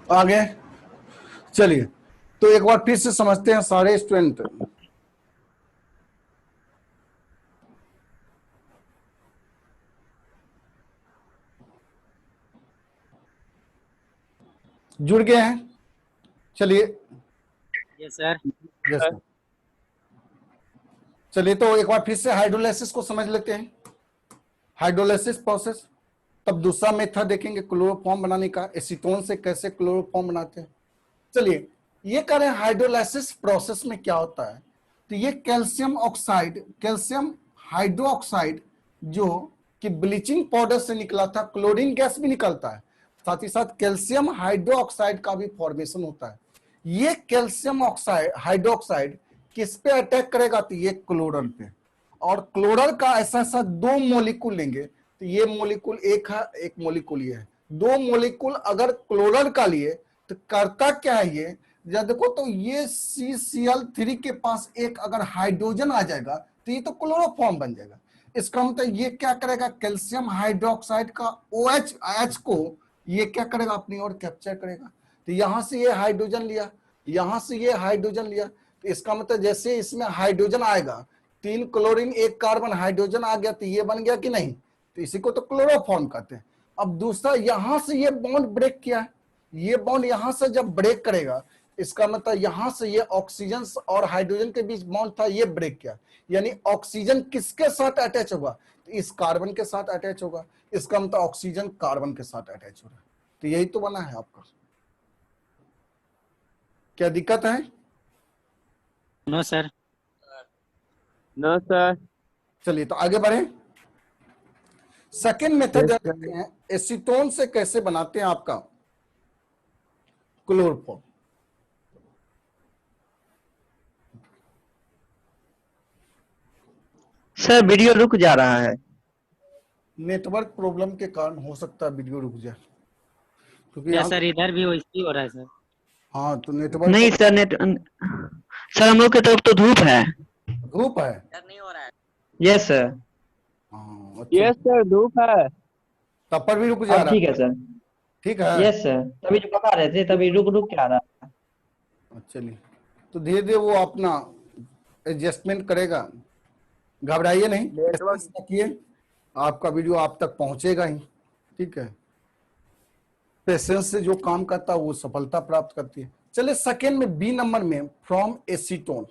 आगे चलिए, तो एक बार फिर से समझते हैं सारे स्टूडेंट। जुड़ गए हैं? चलिए। Yes sir. Yes sir. चलिए, तो एक बार फिर से हाइड्रोलाइसिस को समझ लेते हैं। हाइड्रोलाइसिस प्रोसेस, तब दूसरा मेथड देखेंगे क्लोरोफॉर्म बनाने का, एसीटोन से कैसे क्लोरोफॉर्म बनाते हैं। चलिए, ये करें हाइड्रोलाइसिस प्रोसेस में क्या होता है, तो ये कैल्शियम ऑक्साइड, कैल्शियम हाइड्रोक्साइड जो कि ब्लीचिंग पाउडर से निकला था, क्लोरीन गैस भी निकलता है, साथ ही साथ कैल्शियम हाइड्रोक्साइड का भी फॉर्मेशन होता है। ये कैल्शियम ऑक्साइड हाइड्रोक्साइड किस पे अटैक करेगा, तो ये क्लोरल पे, और क्लोरल का ऐसा ऐसा दो मोलिकुल लेंगे, तो ये मोलिकुल एक है, एक मोलिकुल ये है, दो मोलिकुल अगर क्लोरल का लिए तो करता क्या है ये, जब देखो तो ये CCl3 के पास एक अगर हाइड्रोजन आ जाएगा तो ये तो क्लोरोफॉर्म बन जाएगा। इसका मतलब ये क्या करेगा, कैल्शियम हाइड्रोक्साइड का OH H को ये क्या करेगा, अपनी ओर कैप्चर करेगा। तो यहां से ये हाइड्रोजन लिया, यहां से ये हाइड्रोजन लिया, तो इसका मतलब जैसे इसमें हाइड्रोजन आएगा, 3 क्लोरीन 1 कार्बन हाइड्रोजन आ गया, तो ये बन गया कि नहीं, तो इसी को तो क्लोरोफॉर्म कहते हैं। अब दूसरा, यहां से ये बॉन्ड ब्रेक किया, ये बॉन्ड यहां से जब ब्रेक करेगा, इसका मतलब यहां से ये ऑक्सीजन और हाइड्रोजन के बीच बॉन्ड था, ये ब्रेक किया, यानी ऑक्सीजन किसके साथ अटैच होगा, तो इस कार्बन के साथ अटैच होगा। इसका मतलब ऑक्सीजन कार्बन के साथ अटैच हो रहा है। तो यही तो बना है आपका। क्या दिक्कत है? No sir. No sir. चलिए, तो आगे बढ़े। सेकेंड मेथड देखते हैं, एसीटोन से कैसे बनाते हैं आपका क्लोरोफॉर्म। सर वीडियो रुक जा रहा है। नेटवर्क प्रॉब्लम के कारण हो सकता है वीडियो रुक जाए, क्योंकि क्या यहाँ सर, इधर भी वैसे ही हो रहा है सर। हाँ, तो नेटवर्क नहीं सर, सर हम लोग की तरफ तो धूप है। धूप है। नहीं हो रहा है। Yes sir. हाँ, अच्छा, यस सर, धूप है। तब पर भी रुक जा अब रहा ठीक है। है सर। ठीक है। यस सर, तभी जो बता रहे थे तभी रुक रुक के आ रहा था। चलिए, तो धीरे धीरे वो अपना एडजस्टमेंट करेगा, घबराइए नहीं, पेशेंस रखिए, आपका वीडियो आप तक पहुंचेगा ही। ठीक है, पेशेंस से जो काम करता है वो सफलता प्राप्त करती है। चलिए, सेकेंड में बी नंबर में फ्रॉम एसीटोन।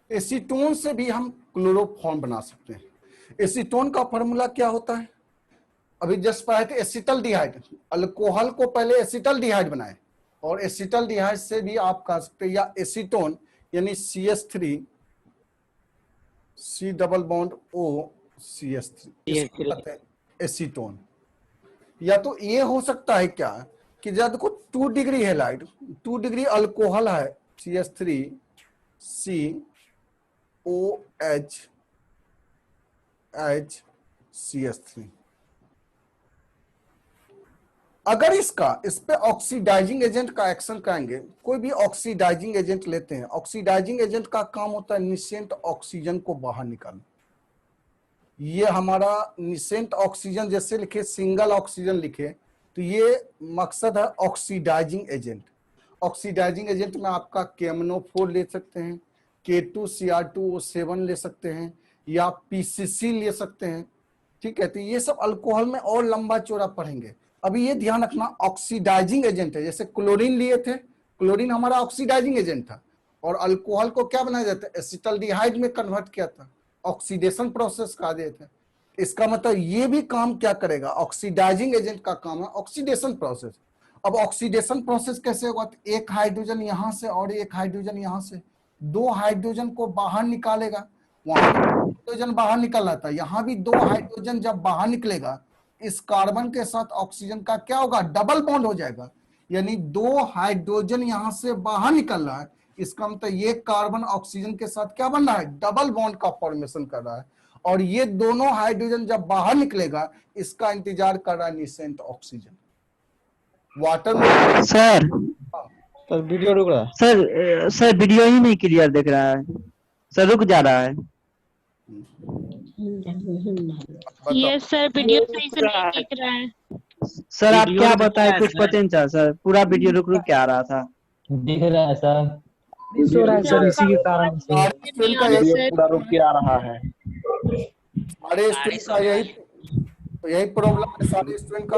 एसीटोन से भी हम क्लोरोफॉर्म बना सकते हैं। एसीटोन का फॉर्मूला क्या होता है, अभी जस्ट पढ़े थे, एसिटल्डिहाइड, अल्कोहल को पहले एसिटल्डिहाइड बनाए, और एसिटल्डिहाइड से भी आप कह सकते हैं, या एसीटोन यानी CH3 C double bond O CH3, इसको कहते हैं एसीटोन। या तो ये हो सकता है क्या, कि जब देखो 2 डिग्री हैलाइड, 2 डिग्री अल्कोहल है, CH3 COH CH3, अगर इस पे ऑक्सीडाइजिंग एजेंट का एक्शन करेंगे, कोई भी ऑक्सीडाइजिंग एजेंट लेते हैं, ऑक्सीडाइजिंग एजेंट का काम होता है निसेंट ऑक्सीजन को बाहर निकालना। ये हमारा निसेंट ऑक्सीजन, जैसे लिखे सिंगल ऑक्सीजन लिखे, तो ये मकसद है ऑक्सीडाइजिंग एजेंट। ऑक्सीडाइजिंग एजेंट में आपका KMnO4 ले सकते हैं, K2Cr2O7 ले सकते हैं, या PCC ले सकते हैं। ठीक है, तो ये सब अल्कोहल में और लंबा चौड़ा पढ़ेंगे। अभी ये ध्यान रखना, ऑक्सीडाइजिंग एजेंट है, जैसे क्लोरीन लिए थे, क्लोरीन हमारा ऑक्सीडाइजिंग एजेंट था, और अल्कोहल को क्या बनाया जाता है, एसिटल्डिहाइड में कन्वर्ट किया था, ऑक्सीडेशन प्रोसेस कहा दिए थे। इसका मतलब ये भी काम क्या करेगा, ऑक्सीडाइजिंग एजेंट का काम है ऑक्सीडेशन प्रोसेस। अब ऑक्सीडेशन प्रोसेस कैसे होगा, तो एक हाइड्रोजन यहां से और एक हाइड्रोजन यहां से, 2 हाइड्रोजन को बाहर निकालेगा, वहां हाइड्रोजन बाहर निकल रहा था, यहां भी 2 हाइड्रोजन जब बाहर निकलेगा, इस कार्बन के साथ ऑक्सीजन का क्या होगा, डबल बॉन्ड हो जाएगा, यानी 2 हाइड्रोजन यहां से बाहर निकल रहा है, इसका मतलब ये कार्बन ऑक्सीजन के साथ क्या बन रहा है, डबल बॉन्ड का फॉर्मेशन कर रहा है, और ये दोनों हाइड्रोजन जब बाहर निकलेगा, इसका इंतजार कर रहा है निसेंट ऑक्सीजन। वाटर में सर सर वीडियो रुक रहा है। सर वीडियो ही नहीं क्लियर दिख रहा है सर, रुक जा रहा है। बताओ। यस सर, वीडियो सही से नहीं दिख रहा है। सर आप वीडियो क्या रुक बताए रहा है कुछ सर। पता नहीं चला सर, पूरा वीडियो रुक रुक के आ रहा था। दिख रहा है सर, सर हो रहा है आपका सर, इसी के आवाज कारण से सही सारे से नहीं स्टूडेंट आ का रहा यही सर। पूरा रुक के आ रहा है। सारे स्टूडेंट का यही प्रॉब्लम है सारे स्टूडेंट का।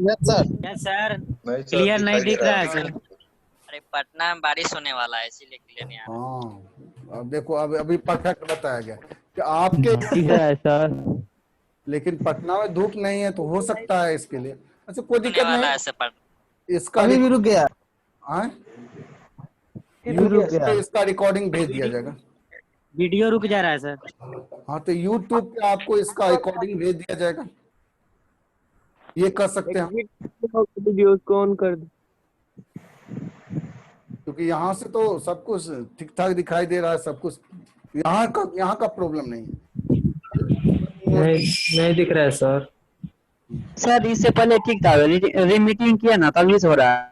यस सर, नहीं सर, क्लियर नहीं दिखाई दे दिख रहा रहा है है। सर। अरे पटना में बारिश होने वाला है इसीलिए क्लियर नहीं आ रहा। हाँ, अब देखो, अब अभी परफेक्ट बताया गया कि आपके दिख रहा है सर। लेकिन पटना में धूप नहीं है तो हो सकता है इसके लिए। अच्छा, कोई होने दिक्कत वाला नहीं, है ऐसे इसका अभी भी रुक गया, हाँ, रुक यूट्यूब गया। पे इसका रिकॉर्डिंग भेज दिया जाएगा। वीडियो रुक जा रहा है सर। हाँ, तो यूट्यूब पे आपको इसका रिकॉर्डिंग भेज दिया जाएगा, ये कर सकते हैं हम। वीडियो को ऑन कर दो। क्योंकि यहाँ से तो सब कुछ ठीक ठाक दिखाई दे रहा है, सब कुछ यहाँ का प्रॉब्लम नहीं है। नहीं दिख रहा है सर। सर इससे पहले ठीक था, रीमीटिंग किया ना तभी से हो रहा है।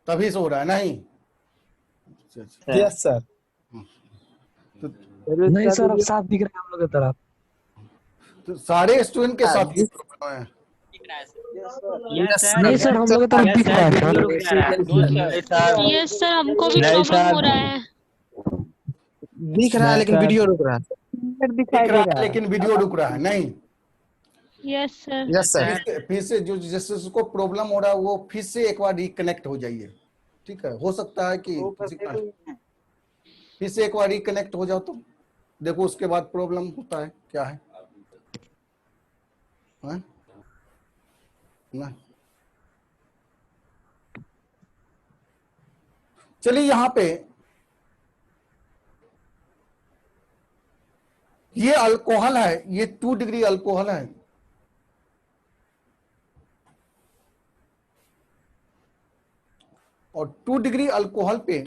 तभी से हो रहा है नहीं। अच्छा, यस सर। तो नहीं सर, अब साफ दिख रहा है हम लोग की तरफ। सारे स्टूडेंट के साथ ये प्रॉब्लम है। दिख रहा है सर। Yes sir. नहीं सर, हम लोग की तरफ यस दिख रहा है सर, सर। वीडियो रुक जा रहा है। यस सर, हमको भी नहीं प्रॉब्लम सर। हो रहा है। दिख रहा है लेकिन वीडियो रुक रहा है। दिख रहा है लेकिन वीडियो रुक रहा है नहीं। Yes sir. Yes sir. फिर से जो जिसको प्रॉब्लम हो रहा है वो फिर से एक बार रिकनेक्ट हो जाइए, ठीक है। हो सकता है कि किसी का फिर से एक बार रिकनेक्ट हो जाओ तो देखो उसके बाद प्रॉब्लम होता है क्या है, हाँ? ना चलिए, यहां पे ये अल्कोहल है, ये 2 डिग्री अल्कोहल है। और 2 डिग्री अल्कोहल पे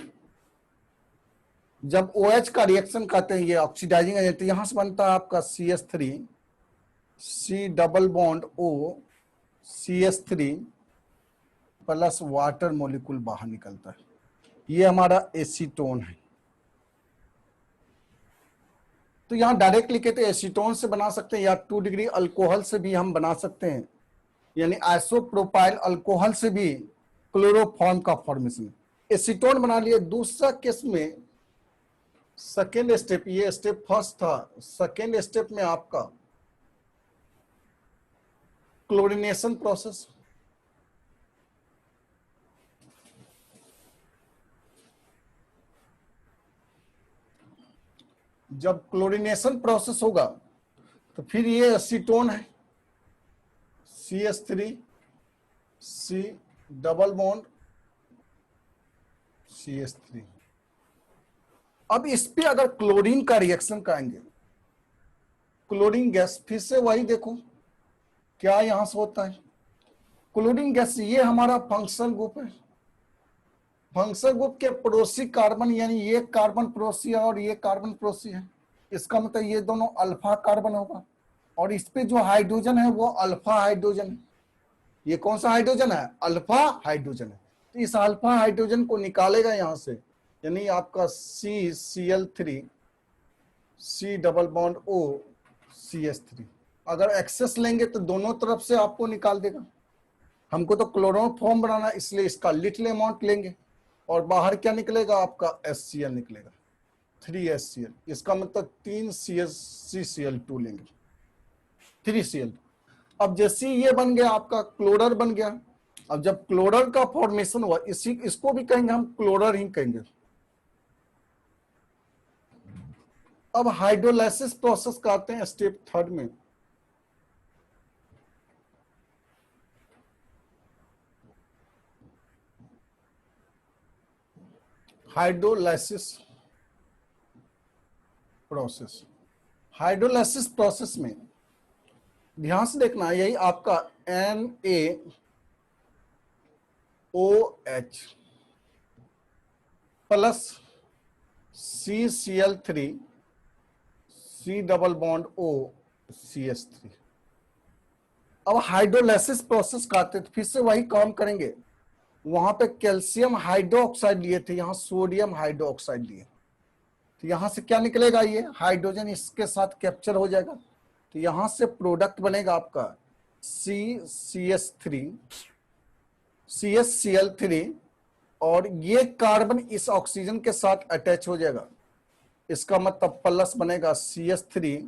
जब OH का रिएक्शन करते हैं, ये ऑक्सीडाइजिंग एजेंट, यहां से बनता है आपका CH3, C double bond O, CH3 plus water molecule बाहर निकलता है। ये हमारा एसीटोन है। तो यहां डायरेक्ट लिखे थे एसीटोन से बना सकते हैं या 2 डिग्री अल्कोहल से भी हम बना सकते हैं, यानी आइसोप्रोपाइल अल्कोहल से भी क्लोरोफॉर्म का फॉर्मेशन। एसीटोन बना लिए। दूसरा केस में सेकेंड स्टेप, ये स्टेप फर्स्ट था, सेकेंड स्टेप में आपका क्लोरीनेशन प्रोसेस। जब क्लोरीनेशन प्रोसेस होगा तो फिर ये एसीटोन है, CH3 C double bond CH3। अब इस पे अगर क्लोरीन का रिएक्शन कराएंगे, क्लोरीन गैस, फिर से वही देखो क्या यहां से होता है। क्लोरीन गैस ये हमारा फंक्शनल ग्रुप है। फंक्शनल ग्रुप के पड़ोसी कार्बन, यानी ये कार्बन पड़ोसी है और ये कार्बन पड़ोसी है, इसका मतलब ये दोनों अल्फा कार्बन होगा। और इस पे जो हाइड्रोजन है वो अल्फा हाइड्रोजन है। ये कौन सा हाइड्रोजन है? अल्फा हाइड्रोजन है। तो इस अल्फा हाइड्रोजन को निकालेगा यहां से, यानी आपका CCl3 C double bond O CH3। अगर एक्सेस लेंगे तो दोनों तरफ से आपको निकाल देगा। हमको तो क्लोरोफॉर्म बनाना, इसलिए इसका लिटिल अमाउंट लेंगे और बाहर क्या निकलेगा? आपका HCl निकलेगा, 3HCl। इसका मतलब 3 CCl2 लेंगे, 3Cl। अब जैसे ये बन गया आपका क्लोरर बन गया। अब जब क्लोरर का फॉर्मेशन हुआ, इसको भी कहेंगे हम क्लोरर ही कहेंगे। अब हाइड्रोलाइसिस प्रोसेस करते हैं स्टेप थर्ड में। हाइड्रोलाइसिस प्रोसेस, हाइड्रोलाइसिस प्रोसेस में ध्यान से देखना, यही आपका NaOH plus CCl3 C double bond O CH3। अब हाइड्रोलाइसिस प्रोसेस करते तो फिर से वही काम करेंगे। वहां पे कैल्शियम हाइड्रोक्साइड लिए थे, यहां सोडियम हाइड्रोक्साइड लिए, तो यहां से क्या निकलेगा, ये हाइड्रोजन इसके साथ कैप्चर हो जाएगा, तो यहां से प्रोडक्ट बनेगा आपका CCS3 CSCl3, और ये कार्बन इस ऑक्सीजन के साथ अटैच हो जाएगा, इसका मतलब प्लस बनेगा CH3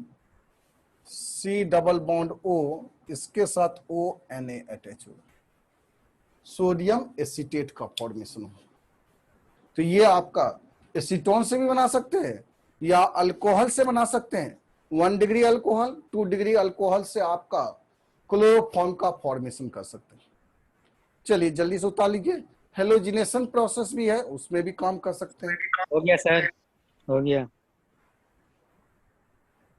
C double bond O, इसके साथ ONA अटैच होगा, सोडियम एसीटेट का फॉर्मेशन हो। तो ये आपका एसीटोन से भी बना सकते हैं या अल्कोहल से बना सकते हैं, 1 डिग्री अल्कोहल 2 डिग्री अल्कोहल से आपका क्लोरोफॉर्म का फॉर्मेशन कर सकते हैं। चलिए जल्दी से उतार लीजिए। हेलोजिनेशन प्रोसेस भी है, उसमें भी काम कर सकते हैं। हो गया सर, हो गया।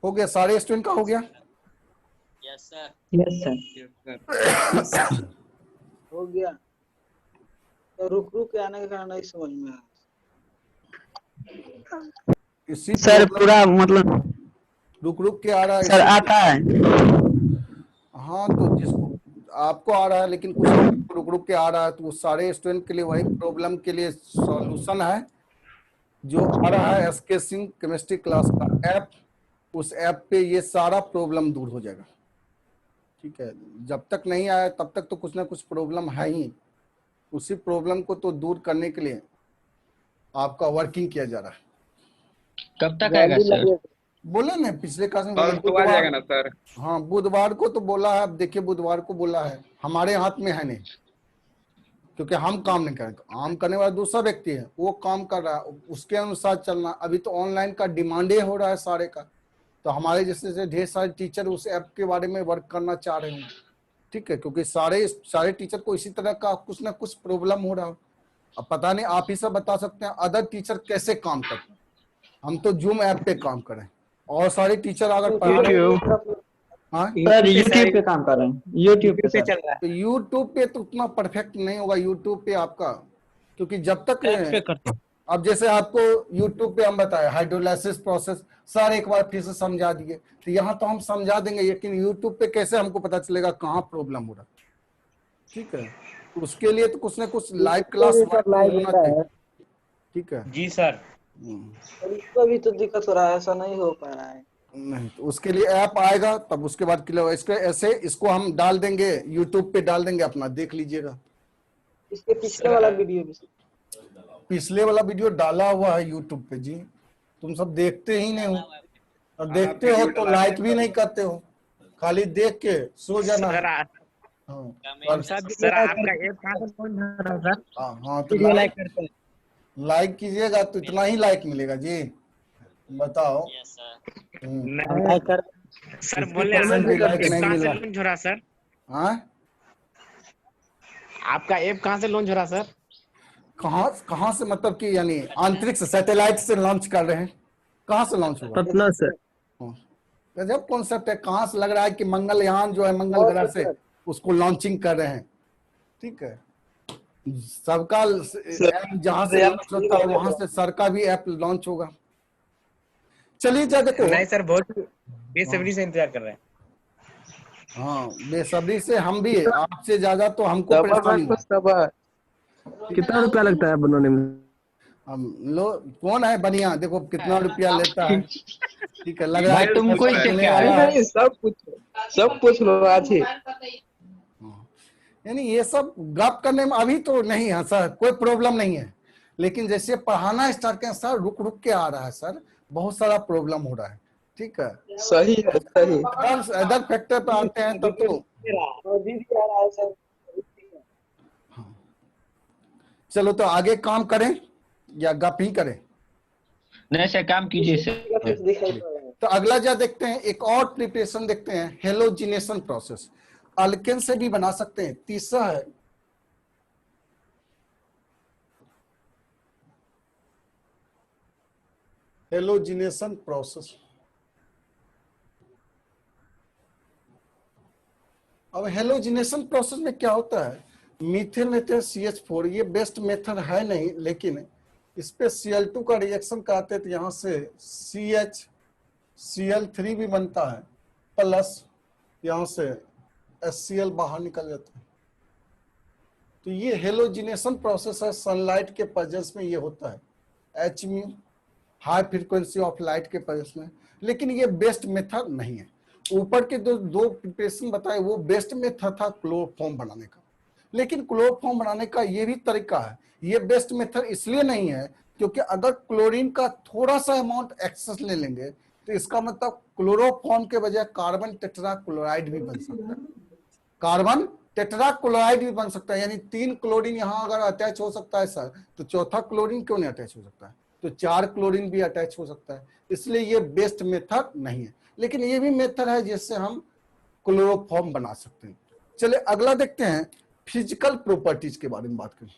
हो गया, सारे स्टूडेंट का हो गया। Yes sir. Yes sir. हो गया। तो रुक रुक के आने के कारण नहीं समझ में आया। इसी सर पूरा मतलब रुक रुक के आ रहा है सर आता है। हाँ तो जिसको आपको आ रहा है, लेकिन कुछ रुक रुक के आ रहा है, तो वो सारे स्टूडेंट के लिए वही प्रॉब्लम के लिए सॉल्यूशन है जो आ रहा है SK सिंह केमिस्ट्री क्लास का ऐप। उस ऐप पे ये सारा प्रॉब्लम दूर हो जाएगा, ठीक है। जब तक नहीं आया तब तक तो कुछ ना कुछ प्रॉब्लम है ही, उसी प्रॉब्लम को तो दूर करने के लिए आपका वर्किंग किया जा रहा है। कब तक आएगा सर? बोले ना पिछले क्लास में, कल तो आ जाएगा ना सर? हाँ बुधवार को तो बोला है, अब देखिए बुधवार को बोला है, हमारे हाथ में है नहीं, क्योंकि हम काम नहीं करेंगे, काम करने वाला दूसरा व्यक्ति है, वो काम कर रहा है, उसके अनुसार चलना। अभी तो ऑनलाइन का डिमांडे हो रहा है सारे का, तो हमारे जैसे ढेर सारे टीचर उस ऐप के बारे में वर्क करना चाह रहे हैं, ठीक है, क्योंकि सारे टीचर को इसी तरह का कुछ ना कुछ प्रॉब्लम हो रहा है। अब पता नहीं, आप ही सब बता सकते हैं अदर टीचर कैसे काम करते हैं। हम तो जूम ऐप पे काम करें, और सारे टीचर अगर पढ़ा रहे हैं, हाँ सर यूट्यूब पे काम कर रहे हैं, यूट्यूब पे चल रहा है। तो यूट्यूब पे तो उतना परफेक्ट नहीं होगा यूट्यूब पे आपका, क्योंकि जब तक अब जैसे आपको यूट्यूब पे हम बताए हाइड्रोलाइसिस प्रोसेस सर एक बार फिर से समझा दिए, तो यहाँ तो हम समझा देंगे, लेकिन यूट्यूब पे कैसे हमको पता चलेगा कहाँ प्रॉब्लम हो रहा, ठीक है। उसके लिए तो कुछ ना कुछ लाइव क्लास होना चाहिए, ठीक है जी सर। इसका भी तो दिक्कत हो रहा है, ऐसा नहीं हो पा रहा है। नहीं तो उसके लिए ऐप आएगा, तब उसके बाद क्लियर। इसके ऐसे इसको हम डाल देंगे यूट्यूब पे, डाल देंगे, अपना देख लीजिएगा। इसके पिछले वाला वीडियो भी पिछले वाला वीडियो डाला हुआ है यूट्यूब पे जी, तुम सब देखते ही नहीं हो, और देखते हो तो लाइक भी नहीं करते हो, खाली देख के सो जाना। हाँ सर आपका ऐप कहाँ से लॉन्च हो रहा है सर? हाँ तो लाइक कीजिएगा तो इतना ही लाइक मिलेगा जी, बताओ। Yes sir. सर बोले लाइक नहीं मिल रहा। लॉन्च हो रहा सर? हाँ आपका ऐप कहाँ से लॉन्च हो रहा सर? कहाँ से मतलब कि यानी अंतरिक्ष सैटेलाइट से लॉन्च कर रहे हैं, कहाँ से लॉन्च होगा? पटना से। गजब कॉन्सेप्ट है, कहाँ से लग रहा है कि मंगलयान जो है मंगल ग्रह से उसको लॉन्चिंग कर रहे हैं, ठीक है। सबका ऐप जहां से लॉन्च होता है वहां से सर का भी ऐप लॉन्च होगा। चलिए जा देखो। नहीं सर, बहुत बेसब्री से इंतजार कर रहे हैं। हाँ बेसब्री से, हम भी आपसे ज्यादा तो हमको परेशानी है। कितना रुपया लगता है बनाने में? हम लोग कौन है बनिया, देखो कितना रुपया लेता है, ठीक है। लग रहा है तुमको ही चेक किया सब कुछ लो आज ही। यानी ये सब गप करने में अभी तो नहीं है सर, कोई प्रॉब्लम नहीं है, लेकिन जैसे पढ़ाना स्टार्ट करें सर, रुक रुक के आ रहा है सर, बहुत सारा प्रॉब्लम हो रहा है, ठीक है। सही है, सही। अदर फैक्टर पे आते हैं तब तो चलो, तो आगे काम करें या गप ही करें? नहीं सर, काम कीजिए सर। तो अगला जा देखते हैं, एक और प्रिपरेशन देखते हैं, हेलोजिनेशन प्रोसेस। अल्केन से भी बना सकते हैं। तीसरा है हेलोजिनेशन प्रोसेस। अब हेलोजिनेशन प्रोसेस में क्या होता है, मीथेन लेते हैं CH4, ये बेस्ट मेथड है नहीं, लेकिन इस पे Cl2 का रिएक्शन कराते हैं तो यहाँ से CH Cl3 भी बनता है, प्लस यहाँ से HCl बाहर निकल जाता है। तो ये हेलोजिनेशन प्रोसेस है, सनलाइट के प्रेजेंस में ये होता है। Hµ high frequency of light के प्रेजेंस में, लेकिन ये बेस्ट मेथड नहीं है। ऊपर के दो प्रिपरेशन बताए वो बेस्ट मेथड था क्लोरोफॉर्म बनाने का, लेकिन क्लोरोफॉर्म बनाने का ये भी तरीका है। ये बेस्ट मेथड इसलिए नहीं है क्योंकि अगर क्लोरीन का थोड़ा सा अमाउंट एक्सेस ले लेंगे तो इसका मतलब क्लोरोफॉर्म के बजाय कार्बन टेट्रा क्लोराइड भी बन सकता है, कार्बन टेट्रा क्लोराइड भी बन सकता है। यानी 3 क्लोरीन यहां अगर अटैच हो सकता है सर, तो चौथा क्लोरीन क्यों नहीं अटैच हो सकता है? तो 4 क्लोरीन भी अटैच हो सकता है। इसलिए ये बेस्ट मेथड नहीं है, लेकिन ये भी मेथड है जिससे हम क्लोरोफॉर्म बना सकते हैं। चलिए अगला देखते हैं, फिजिकल प्रॉपर्टीज के बारे में बात करें।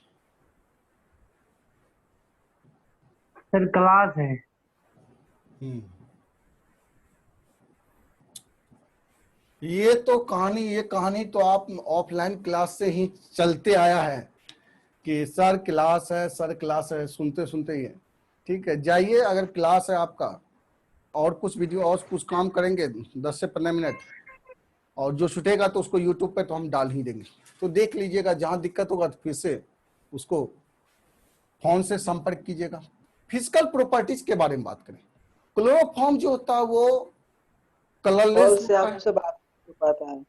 सर क्लास है। ये कहानी तो आप ऑफलाइन क्लास से ही चलते आया है कि सर क्लास है, सर क्लास है, सुनते सुनते ही है। ठीक है, जाइए, अगर क्लास है आपका और कुछ वीडियो और कुछ काम करेंगे 10 से 15 मिनट, और जो छूटेगा तो उसको यूट्यूब पे तो हम डाल ही देंगे, तो देख लीजिएगा। जहां दिक्कत होगा तो फिर से उसको फोन से संपर्क कीजिएगा। फिजिकल प्रॉपर्टीज के बारे में बात करें। क्लोरोफॉर्म जो होता है वो कॉल कलरलेस से आपसे बात नहीं हो पाता है।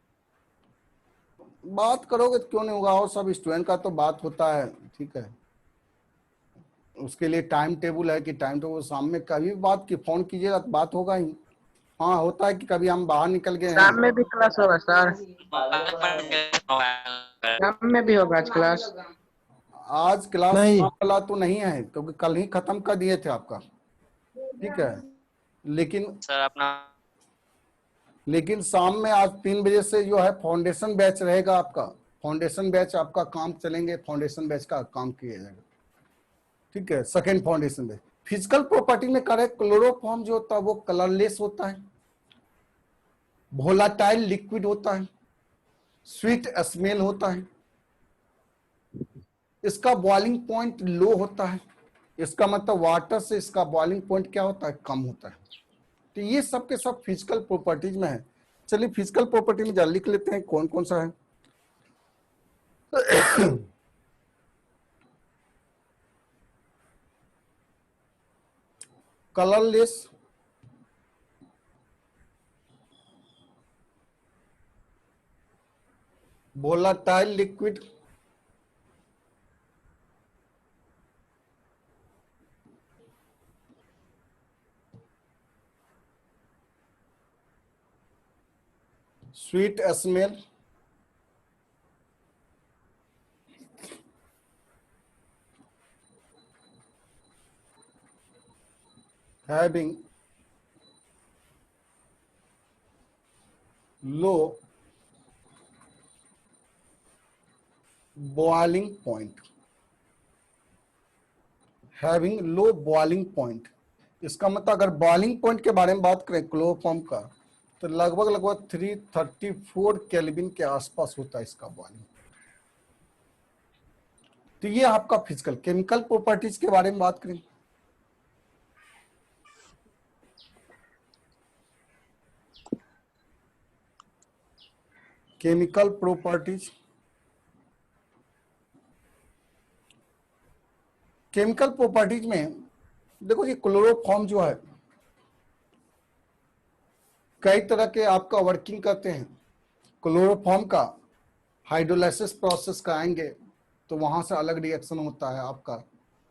बात करोगे तो क्यों नहीं होगा, और सब स्टूडेंट का तो बात होता है। ठीक है, उसके लिए टाइम टेबल है कि टाइम टेबल शाम में कभी भी बात की फोन कीजिएगा तो बात होगा ही। हाँ, होता है कि कभी हम बाहर निकल गए हैं। शाम में भी क्लास होगा सर? शाम में भी होगा आज क्लास? आज क्लास नहीं। वाला तो नहीं है क्योंकि कल ही खत्म कर दिए थे आपका। ठीक है, लेकिन सर अपना लेकिन शाम में आज 3 बजे से जो है फाउंडेशन बैच रहेगा आपका। फाउंडेशन बैच आपका काम चलेंगे, फाउंडेशन बैच का काम किया जाएगा। ठीक है, second foundation batch. Physical property में करें, क्लोरोफॉर्म जो होता है वो कलरलेस होता है, वोलाटाइल लिक्विड होता है, स्वीट स्मेल होता है, इसका बॉइलिंग पॉइंट लो होता है। इसका मतलब वाटर से इसका बॉइलिंग पॉइंट क्या होता है, कम होता है। तो ये सब के सब फिजिकल प्रॉपर्टीज में है। चलिए फिजिकल प्रॉपर्टी में जरा लिख लेते हैं कौन कौन सा है। Colourless, volatile liquid, sweet smell, having low boiling point, having low boiling point। इसका मतलब अगर बॉइलिंग पॉइंट के बारे में बात करें क्लोरोफॉर्म का, तो लगभग 334 केल्विन के आसपास होता है इसका बॉइलिंग। तो ये आपका फिजिकल। केमिकल प्रॉपर्टीज के बारे में बात करें, केमिकल प्रॉपर्टीज, केमिकल प्रॉपर्टीज में देखो ये क्लोरोफॉर्म जो है कई तरह के आपका वर्किंग करते हैं। क्लोरोफॉर्म का हाइड्रोलाइसिस प्रोसेस कराएंगे तो वहां से अलग रिएक्शन होता है आपका,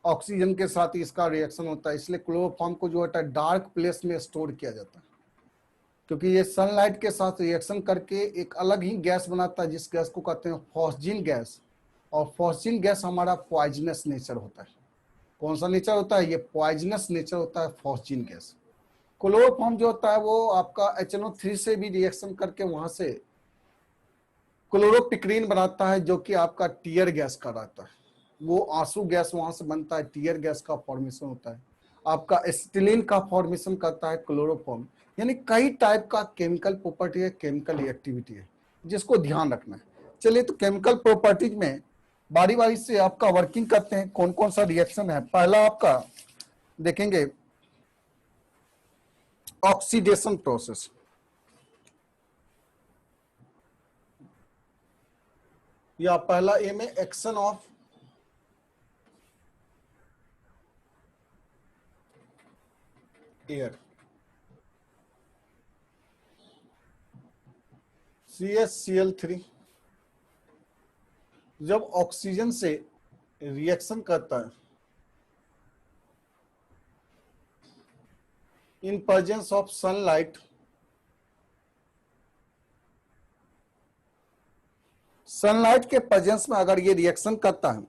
ऑक्सीजन के साथ ही इसका रिएक्शन होता है। इसलिए क्लोरोफॉर्म को जो होता है डार्क प्लेस में स्टोर किया जाता है, क्योंकि ये सनलाइट के साथ रिएक्शन करके एक अलग ही गैस बनाता है जिस गैस को कहते हैं फॉस्जिन गैस। और फॉस्जिन गैस हमारा पॉइजनस नेचर होता है। कौन सा नेचर होता है? ये पॉइजनस नेचर होता है फॉस्जिन गैस। क्लोरोफॉर्म जो होता है वो आपका HNO3 से भी रिएक्शन करके वहां से क्लोरोपिक्रीन बनाता है, जो कि आपका टीयर गैस का रहता है। वो आंसू गैस वहां से बनता है, टीयर गैस का फॉर्मेशन होता है। आपका एसिटिलीन का फॉर्मेशन करता है क्लोरोफॉर्म। यानी कई टाइप का केमिकल प्रॉपर्टी है, केमिकल रिएक्टिविटी है, जिसको ध्यान रखना है। चलिए तो केमिकल प्रॉपर्टीज में बारी बारी से आपका वर्किंग करते हैं, कौन कौन सा रिएक्शन है। पहला आपका देखेंगे ऑक्सीडेशन प्रोसेस। या पहला ए में एक्शन ऑफ एयर, CaCl3 जब ऑक्सीजन से रिएक्शन करता है in presence of sunlight, sunlight के प्रेजेंस में अगर ये रिएक्शन करता है,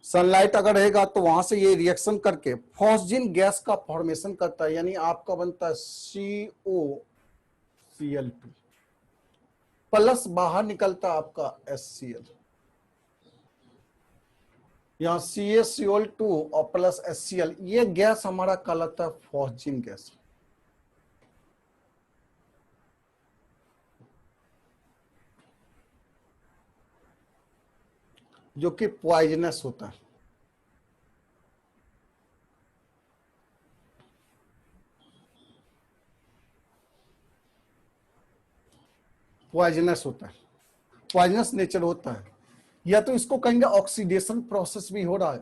सनलाइट अगर रहेगा तो वहां से ये रिएक्शन करके फॉस्जिन गैस का फॉर्मेशन करता है, यानी आपका बनता है COCl2 प्लस बाहर निकलता है आपका HCl। यहाँ CaCl2 और प्लस HCl, ये गैस हमारा कहलाता है फॉस्जिन गैस, जो कि पॉइजनस होता है। पॉइजनस होता है, पॉइजनस नेचर होता है, या तो इसको कहेंगे ऑक्सीडेशन प्रोसेस भी हो रहा है,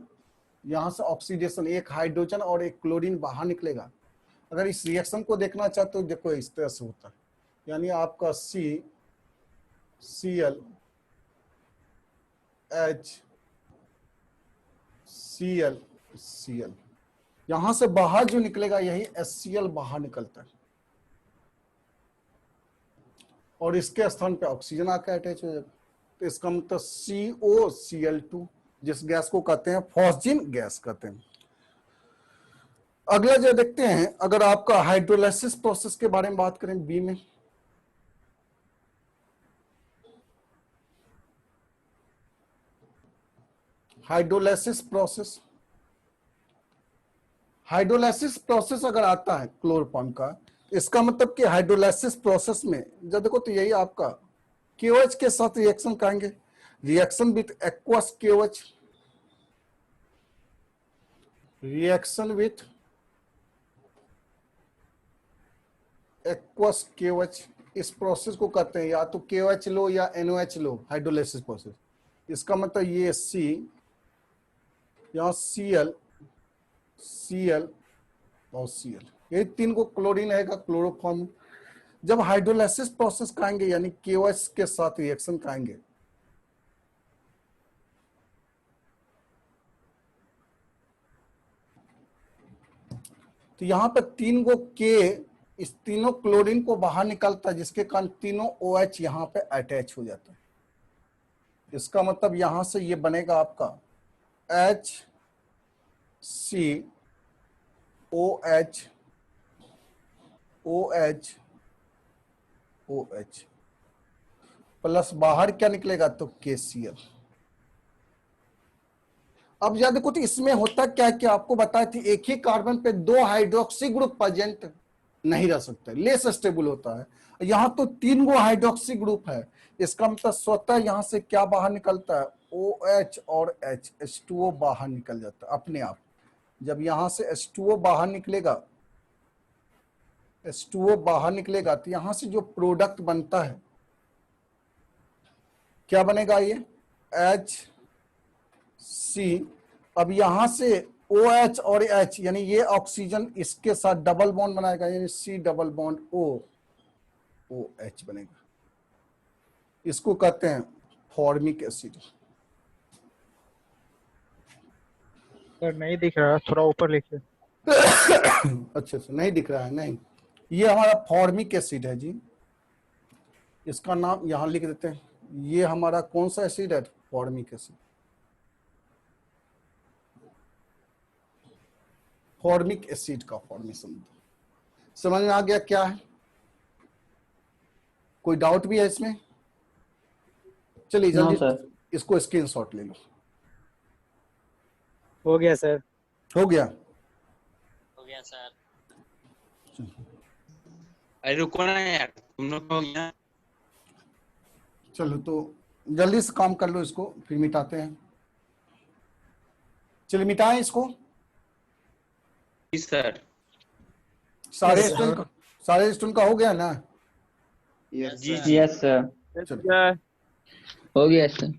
यहां से ऑक्सीडेशन, एक हाइड्रोजन और एक क्लोरीन बाहर निकलेगा। अगर इस रिएक्शन को देखना चाहते हो देखो इस तरह से होता है, यानी आपका CCl HCl यहां से बाहर जो निकलेगा यही HCl बाहर निकलता है, और इसके स्थान पे ऑक्सीजन आकर अटैच हो जाता है। तो इसका मतलब COCl2, जिस गैस को कहते हैं फॉस्जिन गैस कहते हैं। अगला जो देखते हैं, अगर आपका हाइड्रोलाइसिस प्रोसेस के बारे में बात करें बी में, हाइड्रोलाइसिस प्रोसेस, हाइड्रोलाइसिस प्रोसेस अगर आता है क्लोरोफॉर्म का, इसका मतलब कि हाइड्रोलाइसिस प्रोसेस में जब देखो तो यही आपका KOH के साथ रिएक्शन करेंगे, reaction with aqueous KOH, reaction with aqueous KOH, इस प्रोसेस को कहते हैं या तो KOH लो या NOH लो, हाइड्रोलाइसिस प्रोसेस। इसका मतलब ये C, यहाँ Cl, Cl और Cl, ये तीन को क्लोरीन रहेगा क्लोरोफॉर्म। जब हाइड्रोलाइसिस प्रोसेस करेंगे यानी KOH के साथ रिएक्शन करेंगे, तो यहां पर तीन गो K, इस तीनों क्लोरीन को बाहर निकलता है, जिसके कारण तीनों OH यहां पे अटैच हो जाता है। इसका मतलब यहां से ये बनेगा आपका HCOH OH OH प्लस बाहर क्या निकलेगा तो KCl। अब याद देखो तो इसमें होता क्या क्या आपको बताया थी, एक ही कार्बन पे दो हाइड्रोक्सी ग्रुप प्रेजेंट नहीं रह सकते, लेस स्टेबल होता है। यहां तो तीन गो हाइड्रोक्सी ग्रुप है, इसका मतलब स्वतः यहां से क्या बाहर निकलता है, OH और H, H2O बाहर निकल जाता है अपने आप। जब यहां से H2O बाहर निकलेगा, H2O बाहर निकलेगा तो यहां से जो प्रोडक्ट बनता है क्या बनेगा, ये HC। अब यहां से OH और H यानी ये ऑक्सीजन इसके साथ डबल बॉन्ड बनाएगा, यानी C double bond O OH बनेगा। इसको कहते हैं फॉर्मिक एसिड। सर नहीं दिख रहा, थोड़ा ऊपर लिखिए। अच्छा नहीं दिख रहा है, नहीं, ये हमारा फॉर्मिक एसिड है जी, इसका नाम यहां लिख देते हैं। ये हमारा कौन सा एसिड है, फॉर्मिक एसिड। फॉर्मिक एसिड का फॉर्मेशन समझ में आ गया क्या है, कोई डाउट भी है इसमें? चलिए जल्दी इसको स्क्रीनशॉट ले लो। हो गया सर। हो गया, हो गया सर। अरे रुको ना यार, तुम लोग हो गया। चलो तो जल्दी से काम कर लो इसको, फिर मिटाते हैं। चलिए मिटाएं इसको। जी सर। सारे स्टूडेंट का हो गया ना? जी यस सर, हो गया सर।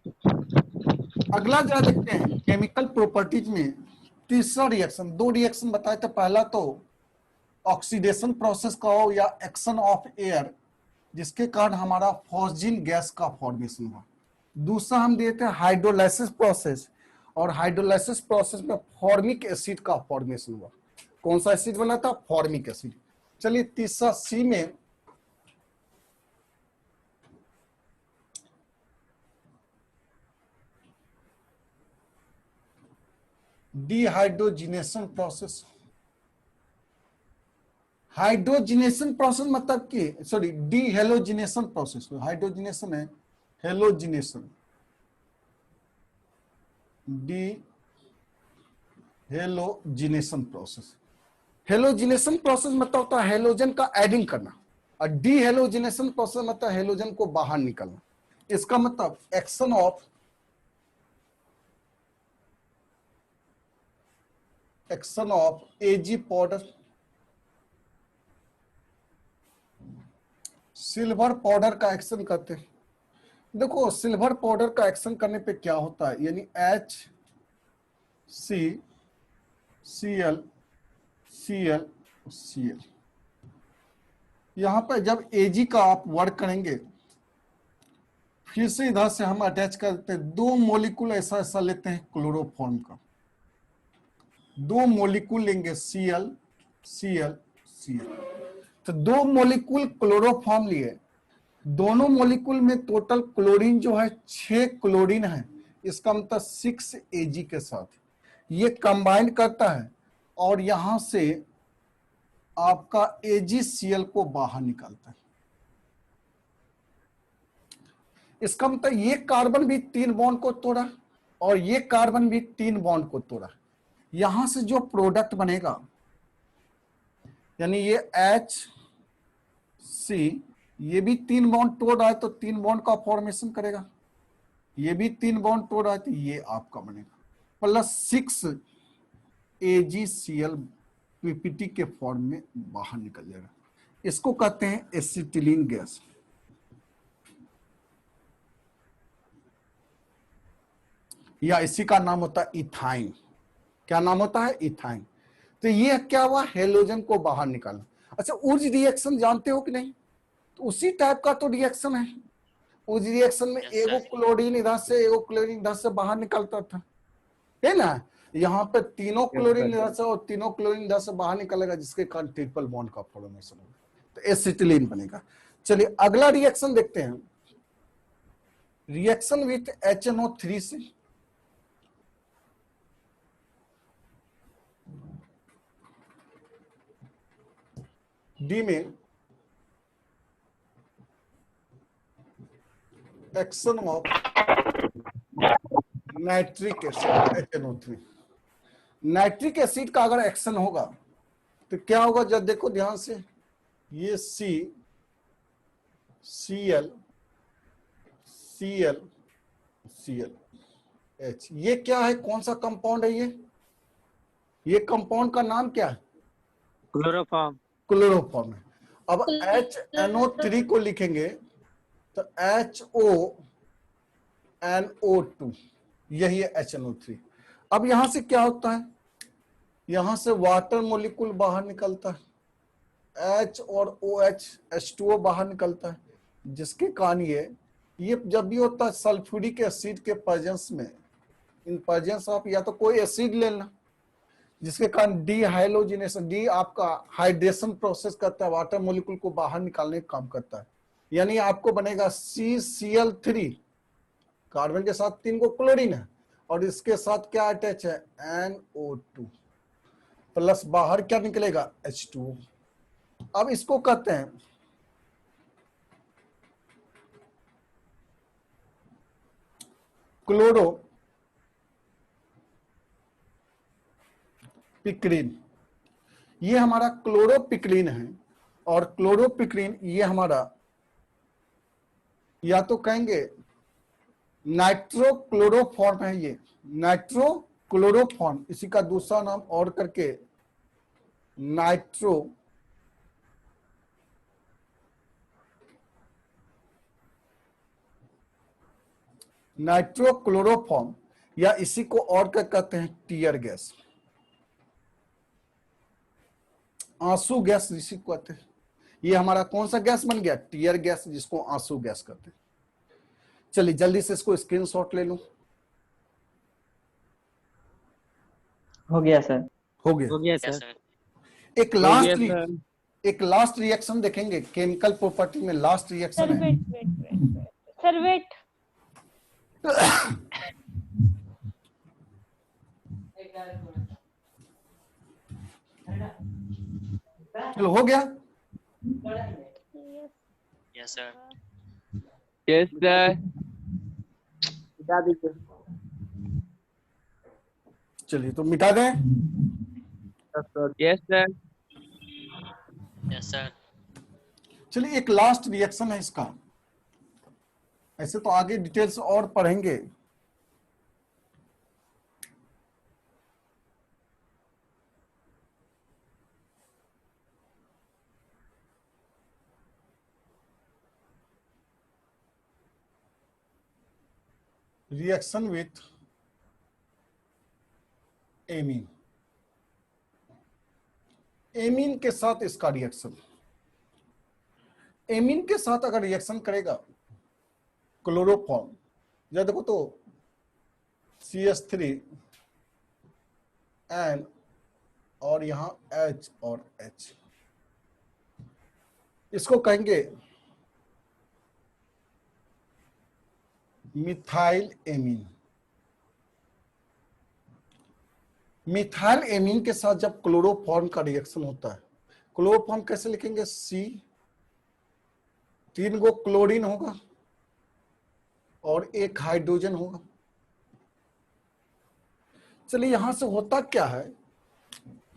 अगला जरा देखते हैं केमिकल प्रॉपर्टीज में तीसरा रिएक्शन। दो रिएक्शन बताए थे, पहला तो ऑक्सीडेशन प्रोसेस का हो या एक्शन ऑफ एयर, जिसके कारण हमारा फॉस्जिन गैस का फॉर्मेशन हुआ। दूसरा हम दिए थे हाइड्रोलाइसिस प्रोसेस, और हाइड्रोलाइसिस प्रोसेस में फॉर्मिक एसिड का फॉर्मेशन हुआ। कौन सा एसिड बना था? Formic acid. चलिए तीसरा सी में डिहाइड्रोजिनेशन प्रोसेस। हाइड्रोजिनेशन प्रोसेस मतलब कि सॉरी डीहेलोजिनेशन प्रोसेस। हाइड्रोजिनेशन है halogenation, halogenation process. Halogenation process मतलब होता है हेलोजन का एडिंग करना, और डीहेलोजिनेशन प्रोसेस मतलब हेलोजन को बाहर निकलना। इसका मतलब action of AG powder, silver powder का एक्शन करते हैं। देखो सिल्वर पाउडर का एक्शन करने पे क्या होता है, यानी HCCl यहां पर जब Ag का आप वर्क करेंगे, फिर से इधर से हम अटैच करते हैं 2 मॉलिक्यूल ऐसा लेते हैं क्लोरोफॉर्म का, 2 मॉलिक्यूल लेंगे Cl तो 2 मॉलिक्यूल क्लोरोफॉर्म लिए। दोनों मॉलिक्यूल में टोटल क्लोरीन जो है 6 क्लोरीन है, इसका मतलब 6 Ag के साथ ये कंबाइन करता है और यहां से आपका AgCl को बाहर निकालता है। इसका मतलब ये कार्बन भी 3 बॉन्ड को तोड़ा और ये कार्बन भी 3 बॉन्ड को तोड़ा। यहां से जो प्रोडक्ट बनेगा, यानी ये HC ये भी 3 बॉन्ड तोड़ रहा है तो 3 बॉन्ड का फॉर्मेशन करेगा, ये भी 3 बॉन्ड तोड़ रहा है तो ये आपका बनेगा, प्लस 6 AgCl पीपीटी के फॉर्म में बाहर निकल जाएगा। इसको कहते हैं एसिटिलीन गैस। या इसी का नाम होता है इथाइन। क्या नाम होता है? इथाइन। तो ये क्या हुआ? हेलोजन को बाहर निकालना। अच्छा, उर्ज रिएक्शन जानते हो कि नहीं? तो उसी टाइप का तो रिएक्शन है। उस रिएक्शन में एगो क्लोरीन इधर से एगो क्लोरीन इधर से बाहर निकलता था, है ना? यहाँ पे तीनों क्लोरीन इधर से और तीनों क्लोरीन इधर से बाहर निकलेगा, जिसके कारण ट्रिपल बॉन्ड का फॉर्मेशन होगा, तो एसिटिलीन बनेगा। चलिए अगला रिएक्शन देखते हैं, रिएक्शन विथ HNO3 से। डी में action of nitric acid HNO3। Nitric acid का अगर एक्शन होगा तो क्या होगा? जब देखो ध्यान से, ये CL H, ये क्या है? कौन सा कंपाउंड है ये कंपाउंड का नाम क्या है? क्लोरोफॉर्म है। अब HNO3 को लिखेंगे तो HONO2, यही है HNO3। अब यहां से क्या होता है? यहां से वाटर मॉलिक्यूल बाहर निकलता है, H और OH H2O बाहर निकलता है, जिसके कारण ये जब भी होता है सल्फ्यूरिक एसिड के प्रेजेंस में, इन प्रेजेंस ऑफ या तो कोई एसिड लेना, जिसके कारण डीहाइड्रोजिनेशन, डी आपका हाइड्रेशन प्रोसेस करता है, वाटर मॉलिक्यूल को बाहर निकालने का काम करता है। यानी आपको बनेगा CCl3, कार्बन के साथ 3 को क्लोरीन है और इसके साथ क्या अटैच है? NO2, प्लस बाहर क्या निकलेगा? H2O। अब इसको कहते हैं क्लोरोपिक्रीन। ये हमारा क्लोरोपिक्रीन है, और क्लोरोपिक्रीन ये हमारा या तो कहेंगे नाइट्रोक्लोरोफॉर्म है, ये नाइट्रोक्लोरोफॉर्म, इसी का दूसरा नाम और करके नाइट्रोक्लोरोफॉर्म, या इसी को और क्या कहते हैं? Tear gas. आंसू गैस जिसको कहते हैं। ये हमारा कौन सा गैस बन गया? टीयर गैस, जिसको आंसू गैस कहते हैं। चलिए जल्दी से इसको स्क्रीनशॉट ले लो। हो गया सर। हो गया। हो गया यस सर। सर। एक लास्ट रिएक्शन देखेंगे केमिकल प्रॉपर्टी में। लास्ट रिएक्शन सर है वेट सर वेट। चलो हो गया। Yes sir. Yes sir. बता दीजिए। चलिए तो मिटा दें। Yes sir. Yes sir. चलिए एक लास्ट रिएक्शन है इसका। ऐसे तो आगे डिटेल्स और पढ़ेंगे। Reaction with amine. एमीन के साथ इसका रिएक्शन। एमीन के साथ अगर रिएक्शन करेगा क्लोरोफॉर्म, जब देखो तो CH3 N और यहां H और H, इसको कहेंगे मिथाइल एमीन। मिथाइल एमीन के साथ जब क्लोरोफॉर्म का रिएक्शन होता है, क्लोरोफॉर्म कैसे लिखेंगे? C, 3 गो क्लोरीन होगा और 1 हाइड्रोजन होगा। चलिए यहां से होता क्या है,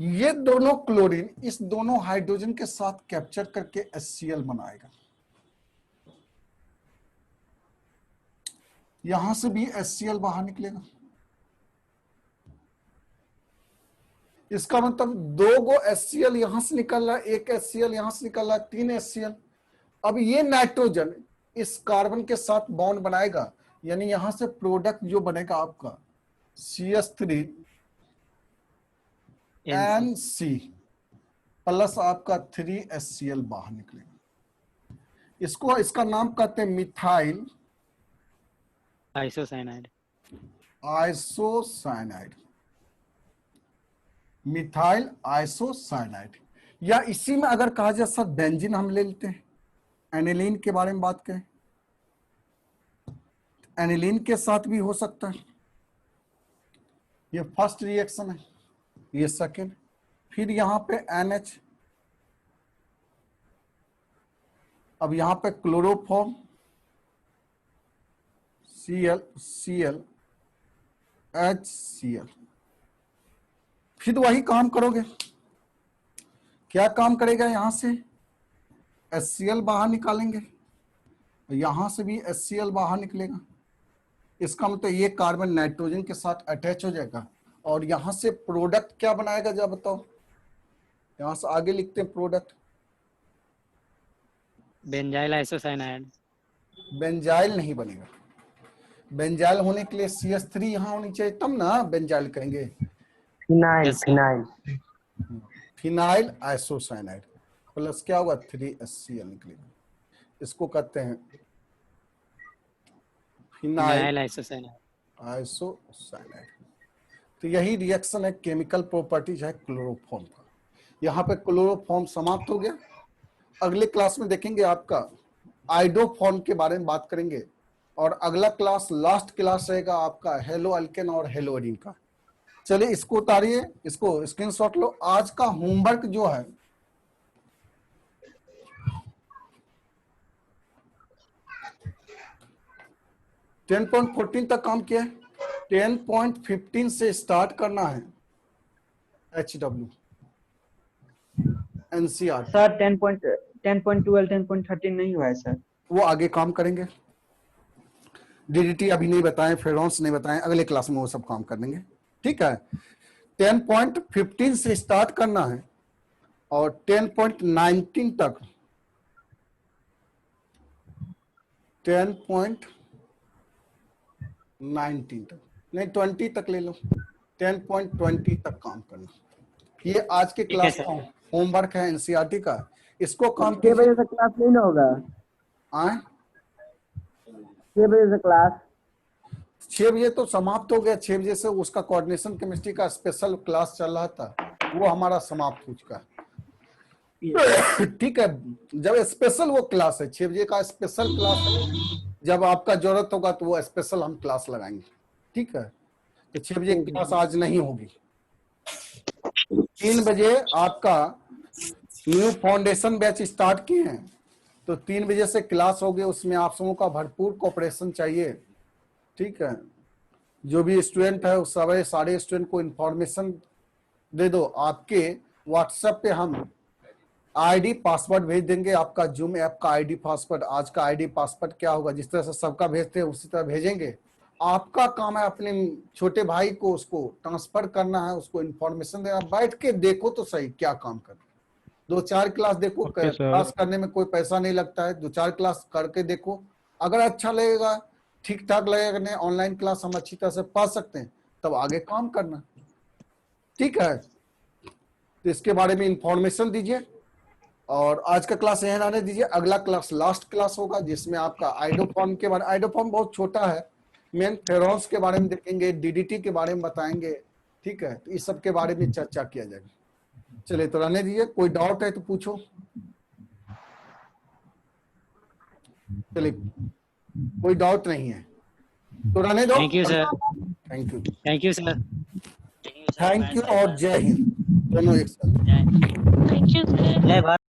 ये दोनों क्लोरीन इस दोनों हाइड्रोजन के साथ कैप्चर करके HCl बनाएगा। यहां से भी HCl बाहर निकलेगा। इसका मतलब 2 गो HCl यहां से निकल रहा है, 1 HCl यहां से निकल रहा है, 3 HCl। अब ये नाइट्रोजन इस कार्बन के साथ बॉन्ड बनाएगा, यानी यहां से प्रोडक्ट जो बनेगा आपका CH3 NC प्लस आपका 3 HCl बाहर निकलेगा। इसको इसका नाम कहते हैं methyl isocyanide. Isocyanide. Methyl isocyanide. या इसी में अगर कहा जाए सर बेंजीन हम ले लेते हैं, एनिलीन के बारे में बात करें, एनिलीन के साथ भी हो सकता है। ये फर्स्ट रिएक्शन है, ये सेकेंड। फिर यहां पे NH, अब यहां पे क्लोरोफॉर्म Cl HCl। फिर वही काम करोगे। क्या काम करेगा? यहां से HCl बाहर निकालेंगे, यहां से भी HCl बाहर निकलेगा। इसका मतलब ये कार्बन नाइट्रोजन के साथ अटैच हो जाएगा और यहां से प्रोडक्ट क्या बनाएगा जरा बताओ। यहां से आगे लिखते हैं प्रोडक्ट। Benzyl isocyanide. बेंजाइल नहीं बनेगा। बेंजाइल होने के लिए CH3 यहां होनी चाहिए, तब ना बेंजाइल कहेंगे। Phenyl phenyl. Phenyl isocyanide plus क्या होगा? 3 HCl निकलेगा। इसको कहते हैं फिनाइल आइसोसाइनाइड। आइसोसाइनाइड। तो यही रिएक्शन है, केमिकल प्रॉपर्टीज है क्लोरोफॉर्म का। यहाँ पे क्लोरोफॉर्म समाप्त हो गया। अगले क्लास में देखेंगे आपका आइडोफॉर्म के बारे में बात करेंगे, और अगला क्लास लास्ट क्लास रहेगा आपका हेलो एल्केन और हेलो एडीन का। चलिए इसको उतारिए, इसको स्क्रीनशॉट लो। आज का होमवर्क जो है टेन 10.14 तक काम किया है। 10.15 से स्टार्ट करना है HW NCR। सर 10.12 10.13 नहीं हुआ है सर। वो आगे काम करेंगे। DDT अभी नहीं बताएं, फेरोन्स नहीं बताएं, अगले क्लास में वो सब काम कर देंगे। ठीक है, 10.15 से स्टार्ट करना है और 10.19 तक 10.19 तक नहीं 20 तक ले लो, 10.20 तक काम करना। ये आज के क्लास का होमवर्क है एनसीईआरटी का, इसको काम 6 बजे से क्लास नहीं ना होगा? आए 6 बजे से क्लास? 6 बजे तो समाप्त हो गया, 6 बजे से उसका कोऑर्डिनेशन केमिस्ट्री का स्पेशल क्लास चल रहा था, वो हमारा समाप्त हो चुका है। ठीक है, जब स्पेशल वो क्लास है, 6 बजे का स्पेशल क्लास है, जब आपका जरूरत होगा तो वो स्पेशल हम क्लास लगाएंगे। ठीक है, तो 6 बजे क्लास आज नहीं होगी। 3 बजे आपका न्यू फाउंडेशन बैच स्टार्ट किए हैं, तो 3 बजे से क्लास होगी, उसमें आप सबों का भरपूर कोऑपरेशन चाहिए। ठीक है, जो भी स्टूडेंट है उस सारे स्टूडेंट को इंफॉर्मेशन दे दो। आपके व्हाट्सएप पे हम आईडी पासवर्ड भेज देंगे, आपका जूम ऐप का आईडी पासवर्ड। आज का आईडी पासवर्ड क्या होगा, जिस तरह से सबका भेजते हैं उसी तरह भेजेंगे। आपका काम है अपने छोटे भाई को उसको ट्रांसफर करना है, उसको इंफॉर्मेशन देना। बैठ के देखो तो सही क्या काम कर, 2-4 क्लास देखो। Okay, sir. क्लास करने में कोई पैसा नहीं लगता है, 2-4 क्लास करके देखो। अगर अच्छा लगेगा, ठीक ठाक लगेगा, नहीं ऑनलाइन क्लास हम अच्छी तरह से पा सकते हैं, तब आगे काम करना। ठीक है, तो इसके बारे में इंफॉर्मेशन दीजिए और आज का क्लास यहीं रहने दीजिए। अगला क्लास लास्ट क्लास होगा, जिसमें आपका आइडोफॉर्म के बारे, आइडोफॉर्म बहुत छोटा है, मेन फेरोन्स के बारे में देखेंगे, डीडीटी के बारे में बताएंगे। ठीक है, तो इस सब के बारे में चर्चा किया जाएगा। चलिए, तो रहने दीजिए, कोई डाउट है तो पूछो। चलिए, कोई डाउट नहीं है तो रहने दो। Thank you sir. Thank you, thank you sir. Thank you और जय हिंद दोनों एक साथ। Thank you, sir. जय भारत।